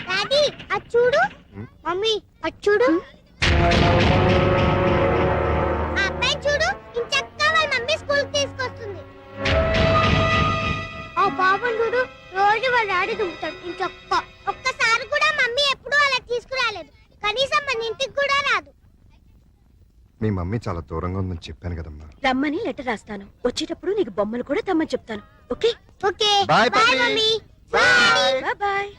డాడీ అది చూడు. మమ్మీ అది చూడు. ఆ అబ్బాయి చూడు, ఇంచక్కా వాళ్ళ మమ్మీ స్కూల్ తీసుకొస్తుంది. ఆ బాబు చూడు, రోజు వాళ్ళ డాడీ దుంపుతాడు ఇంచక్క. ఒక్కసారి కూడా మమ్మీ ఎప్పుడూ అలా తీసుకురాలేదు. కనీసం మన ఇంటికి కూడా రాదు. మీ మమ్మీ చాలా దూరంగా ఉందని చెప్పాను కదమ్మా. రమ్మని లెటర్ రాస్తాను. వచ్చేటప్పుడు నీకు బొమ్మలు కూడా తెమ్మని చెప్తాను. Okay? Okay Bye, bye puppy. Mummy. Bye bye.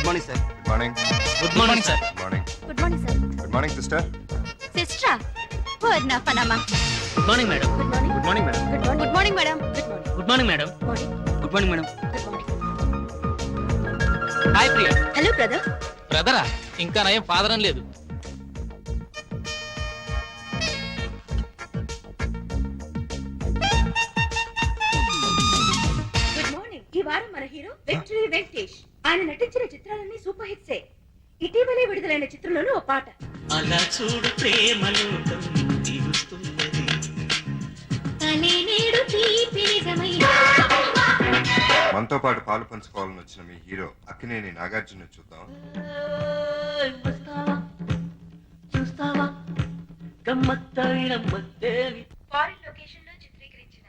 Good morning sir. Good morning. Good morning sir. Good morning. Good morning sir. Good morning sister. సిస్టరా పూర్ణ పనమా. Good morning madam. Good morning madam. Good morning madam. Good morning madam. Good morning madam. Hi Priya. Hello brother. బ్రదరా? ఇంకా నయం ఫాదర్ అని లేదు. Good morning. ఈ వారం మన హీరో విక్టరీ వెంకటేష్. ఆయన నటించిన చిత్రాలన్నీ సూపర్ హిట్సే. ఇటీవలే విడుదలైన చిత్రంలోనూ ఓ పాట. అలా చూడు ప్రేమలోకం దిగుస్తున్నది. మనతో పాటు పాలు పంచుకోవాలని వచ్చిన మీ హీరో అక్కినేని నాగార్జున చూద్దాం. చూస్తావా గమ్మత్తైన మత్తేవి. ఫారిన్ లొకేషన్ లో చిత్రీకరించిన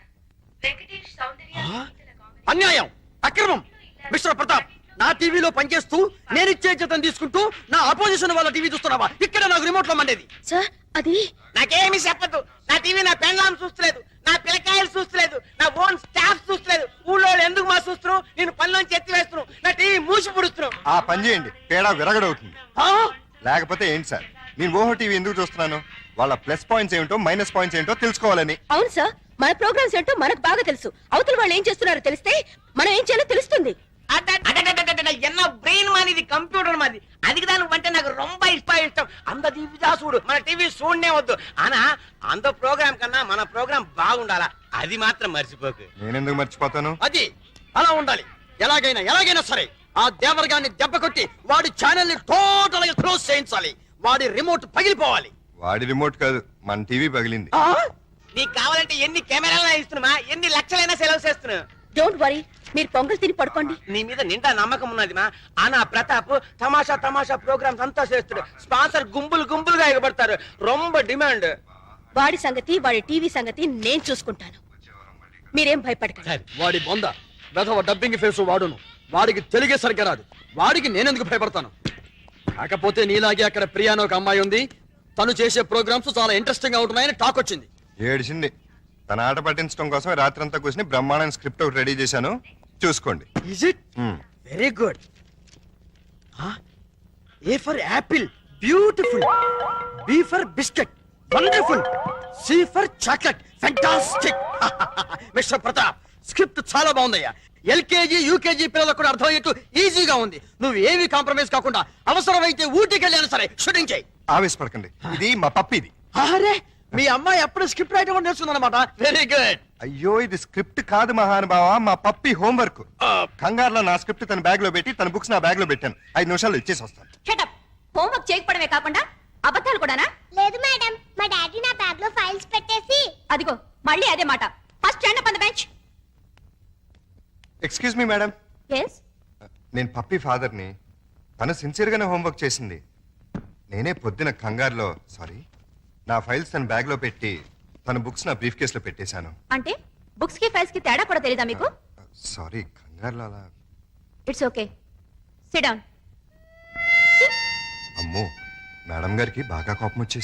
వెంకటేష్ సౌందర్య అన్యాయం, అక్రమం. మిస్టర్ ప్రతాప్, నా టీవీలో పనిచేస్తూ నేను ఇచ్చే జీతం తీసుకుంటూ నా అపోజిషన్ వాళ్ళ టీవీ చూస్తున్నావా? ఇక్కడ నాకు రిమోట్ లో మండేది. సార్ అది నాకేమీ చెప్పదు. నా టీవీ నా పెన్లాం చూస్తలేదు, నా పిల్లకాయలు చూస్తలేదు, నా ఓన్ స్టాఫ్ చూస్తలేదు. ఊళ్ళో ఎందుకు మా చూస్తున్నావు? నేను పనిలోంచి ఎత్తి వేస్తున్నావు. నా టీవీ మూసి పుడుస్తున్నావు. ఆ పని చేయండి, పేడ విరగడవుతుంది. లేకపోతే ఏంటి సార్, నేను ఓహో టీవీ ఎందుకు చూస్తున్నాను? వాళ్ళ ప్లస్ పాయింట్స్ ఏమిటో మైనస్ పాయింట్స్ ఏంటో తెలుసుకోవాలని. అవును సార్, మన ప్రోగ్రామ్స్ ఏంటో మనకు బాగా తెలుసు. అవతల వాళ్ళు ఏం చేస్తున్నారో తెలిస్తే మనం ఏం చేయాలో తెలుస్తుంది. ఎన్న బ్రెయిన్ మాది కంప్యూటర్ మాది. అదికి దాని అంటే నాకు రొంబ ఇష్టం. అంత టీవీ చూడు, మన టీవీ చూడనే వద్దు. అనా అంత ప్రోగ్రామ్ కన్నా మన ప్రోగ్రామ్ బాగుండాలా, అది మాత్రం మర్చిపోకు. నేనెందుకు మర్చిపోతాను? అది అలా ఉండాలి. ఎలాగైనా సరే ఆ దేవరగాన్ని దెబ్బ కొట్టి వాడి ఛానల్ ని టోటల్ గా క్లోజ్ చేయించాలి. వాడి రిమోట్ పగిలిపోవాలి. వాడి రిమోట్ కాదు, మన టీవీ పగిలింది. నీకు కావాలంటే ఎన్ని కెమెరాలైనా ఇస్తున్నా, ఎన్ని లక్షలైనా సెలవు చేస్తున్నా. డోంట్ వరీ, మీరు పొంగల్ తిని పడుకోండి. నీ మీద నిండా నమ్మకం ఉన్నది మా. ఆనా ప్రతాప్ తమాషా ప్రోగ్రామ్స్ అంతా చేస్తాడు. స్పాన్సర్ గుంపులుగా ఎగబడతారు. రొంబ డిమాండ్. వాడి సంగతి, వాడి టీవీ సంగతి నేను చూసుకుంటాను. మీరేం భయపడకండి. వాడి బొంద వెధవ డబ్బింగ్ ఫేస్ వాడును. వాడికి తెలుగే సరిగ్గా రాదు. వాడికి నేనెందుకు భయపడతాను? కాకపోతే నీలాగే అక్కడ ప్రియానో ఒక అమ్మాయి ఉంది. తను చేసే ప్రోగ్రామ్స్ చాలా ఇంట్రెస్టింగ్ గా ఉంటున్నాయని టాక్ వచ్చింది. ఏడిచింది. తన ఆట పట్టించడం కోసం రాత్రంతా కూర్చుని బ్రహ్మాండ స్క్రిప్ట్ ఒకటి రెడీ చేశాను, చూసుకోండి. Is it? Very good. A for apple, beautiful. B for biscuit, wonderful. C for chocolate, fantastic. Mister Pratap, script చాలా బాగుందయ్యా. ఎల్కేజీ యూకేజీ పిల్లలకు కూడా అర్థమయ్యేట్టు ఈజీగా ఉంది. నువ్వు ఏమి కాంప్రమైజ్ కాకుండా అవసరమైతే ఊటీకి వెళ్ళాను సరే షూటింగ్ చేయి. ఆవేశపడకండి, ఇది మా పప్పిది. అరే, మీ అమ్మాయి అప్పుడు స్క్రిప్ట్ రైటర్ నేర్చుకుందన్నమాట. Very good. అయ్యో, ఇది స్క్రిప్ట్ కాదు మహానుభావ, మా పప్పి హోంవర్క్. కంగారులో నా స్క్రిప్ట్ తన బ్యాగ్ లో పెట్టి తన బుక్స్ నా బ్యాగ్ లో పెట్టాను. 5 నిమిషాల్లో ఇచ్చేసి వస్తాను. షటప్. హోంవర్క్ చేయకపోవడమే కాకుండా అబద్ధాలు కూడానా? లేదు మేడం, మా డాడీ నా బ్యాగ్ లో ఫైల్స్ పెట్టేసి. అదిగో మళ్ళీ అదే మాట. First stand up on the bench. Excuse me madam, yes నేను పప్పి ఫాదర్ని. తను సిన్సియర్గానే హోంవర్క్ చేసింది. నేనే పొద్దున కంగారులో సారీ నా ఫైల్స్ తన బ్యాగ్లో పెట్టి తన బుక్స్ నా బ్రీఫ్ కేసులో పెట్టేశాను. అంటే బుక్స్ కి ఫైల్స్ కి తేడా కూడా తెలీదా మీకు? సారీ, కంగారులో అలా. It's okay, SIT down. అమ్మో, మేడం గారికి బాగా కోపం వచ్చేసి